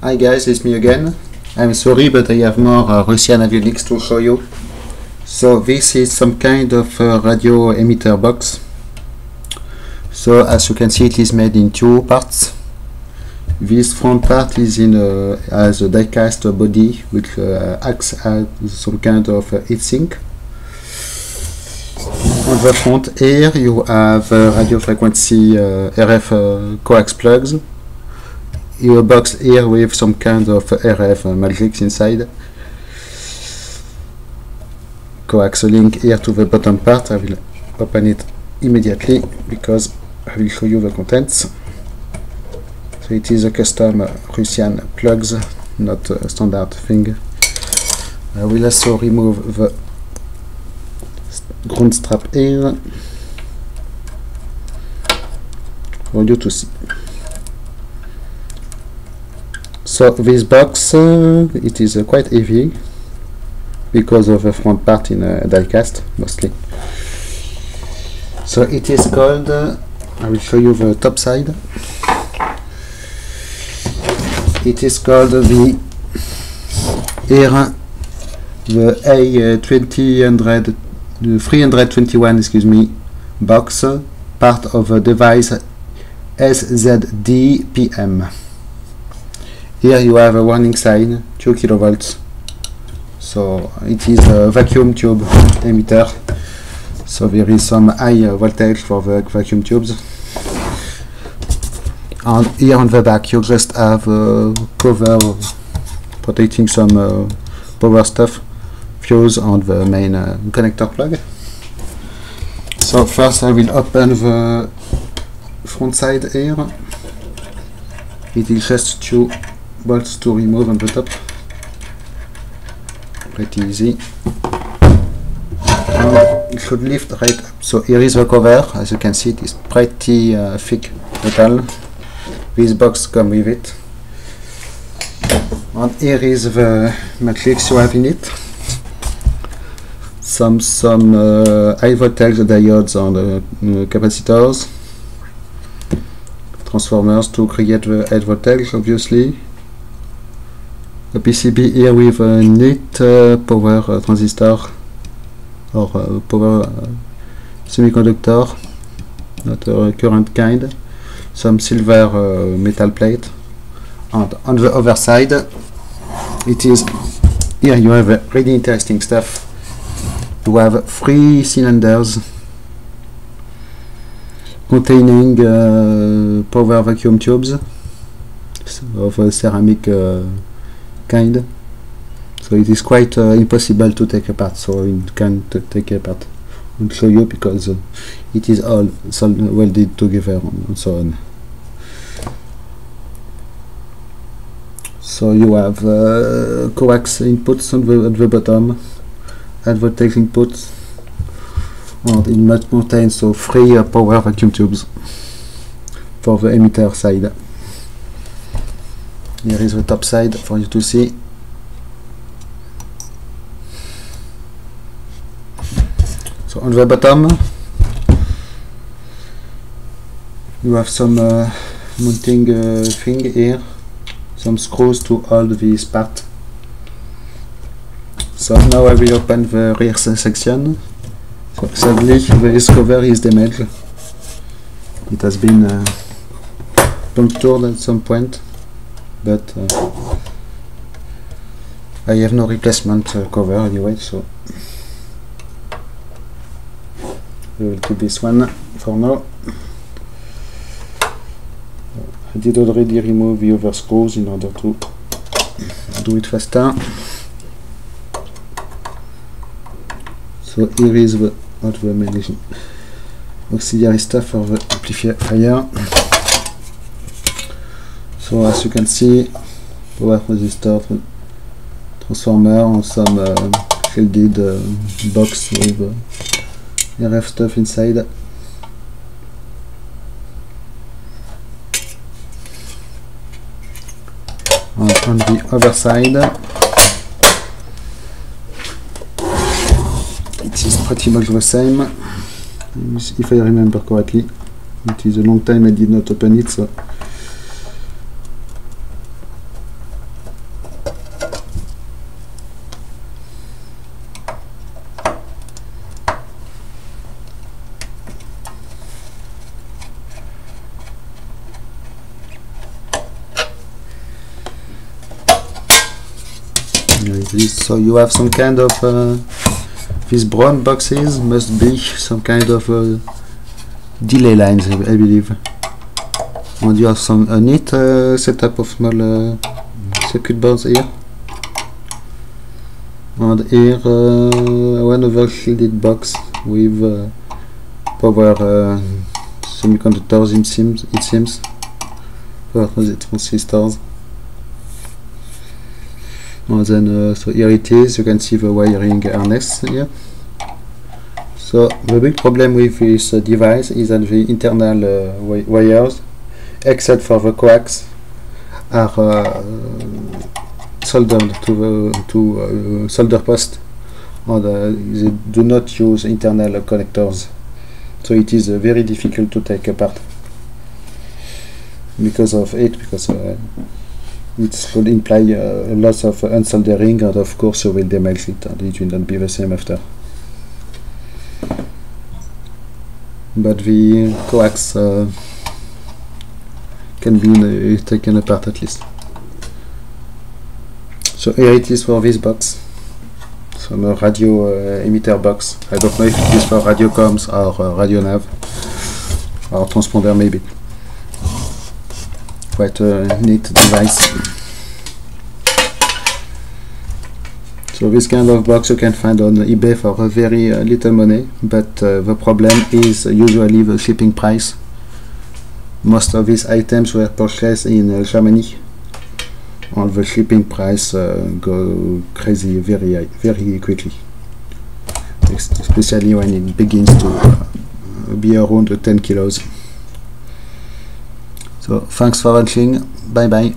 Hi guys, it's me again. I'm sorry, but I have more Russian avionics to show you. So this is some kind of radio emitter box. So as you can see, it is made in two parts. This front part is has a die-cast body which acts as some kind of heatsink. On the front here you have radio frequency RF coax plugs. Your box here with some kind of RF matrix inside. Coax link here to the bottom part. I will open it immediately because I will show you the contents. So it is a custom Russian plugs, not a standard thing. I will also remove the ground strap here for you to see. So this box, it is quite heavy because of the front part in die cast mostly. So it is called, I will show you the top side. It is called the A-321, excuse me, box, part of the device SZD-PM. Here you have a warning sign, 2 kilovolts. So it is a vacuum tube emitter. So there is some high voltage for the vacuum tubes. And here on the back you just have a cover protecting some power stuff, fuse on the main connector plug. So first I will open the front side here. It is just 2 bolts to remove on the top. Pretty easy. And it should lift right up. So here is the cover. As you can see, it is pretty thick metal. This box comes with it. And here is the matrix you have in it. Some high voltage diodes and capacitors. Transformers to create the high voltage, obviously. A PCB here with a neat power transistor or power semiconductor, not a current kind. Some silver metal plate, and on the other side it is here you have really interesting stuff. You have 3 cylinders containing power vacuum tubes of a ceramic kind. So it is quite impossible to take apart, so you can take apart and show you because it is all welded together and so on. So you have coax inputs on the bottom, high voltage inputs, and it must contain so 3 power vacuum tubes for the emitter side. Here is the top side for you to see. So on the bottom you have some mounting thing here, some screws to hold this part. So now I will open the rear section. So sadly this cover is damaged. It has been punctured at some point, but I have no replacement cover anyway, so we will keep this one for now. I did already remove the other screws in order to do it faster. So here is the main auxiliary stuff for the amplifier. So as you can see, power resistor, transformer, and some shielded box with RF stuff inside. And on the other side, it is pretty much the same, if I remember correctly. It is a long time I did not open it, so So you have some kind of these brown boxes must be some kind of delay lines, I believe. And you have some neat setup of small circuit boards here. And here one other shielded box with power semiconductors, it seems, for the transistors. And then so here it is, you can see the wiring harness here. So the big problem with this device is that the internal wires, except for the coax, are soldered to solder post, and they do not use internal connectors, so it is very difficult to take apart because of it, because it could imply a loss of unsoldering, and of course you will damage it and it will not be the same after. But the coax can be taken apart at least. So here it is for this box, some radio emitter box. I don't know if it is for radio comms or radio nav or transponder maybe. Quite a neat device. So this kind of box you can find on eBay for a very little money, but the problem is usually the shipping price. Most of these items were purchased in Germany, and the shipping price go crazy very quickly, especially when it begins to be around 10 kilos. So thanks for watching, bye bye.